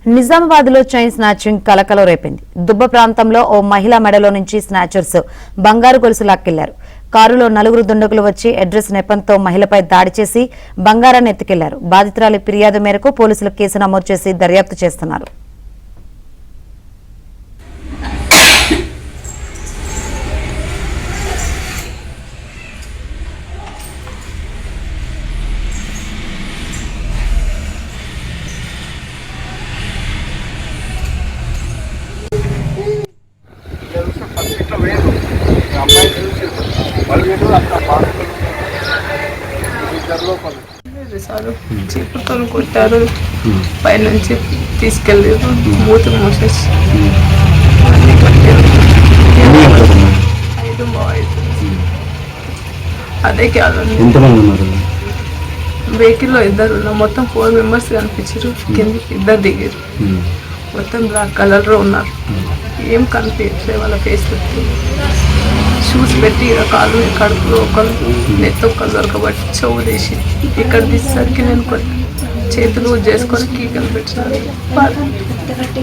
నిజామాబాద్ లో chain snatching కలకలం రేపింది. దుబ్బ ప్రాంతంలో ఓ మహిళ మెడలో నుంచి స్నాచర్స్ బంగారు గొలుసు లాక్కెళ్లారు. కారులో 4 దుండగులు వచ్చి అడ్రస్ నెపంతో మహిళపై దాడి చేసి బంగారాన్ని ఎత్తుకెళ్లారు. బాధితురాలి ఫిర్యాదు మేరకు పోలీసులు కేసు నమోదు చేసి దర్యాప్తు చేస్తున్నారు. చీపుతో కొట్టారు, పైనుంచి తీసుకెళ్ళారు, మూత మూసేసి అన్ని కట్టారు. 5 అదే క్యాలండి. వెహికల్లో 2 ఉన్నారు, మొత్తం 4 మెంబర్స్ కనిపించారు. కిందకి 2 దిగారు. మొత్తం బ్లాక్ కలర్లో ఉన్నారు. ఏం కనిపించే వాళ్ళ ఫేస్ షూస్ పెట్టి కాళ్ళు కడుపులో ఒకరు నెత్తి ఒకరు దొరకబట్టి చెవు తీసి ఇక్కడ తీసేసరికి నేను చేతులు చేసుకొని కీకలు పెట్టినాను.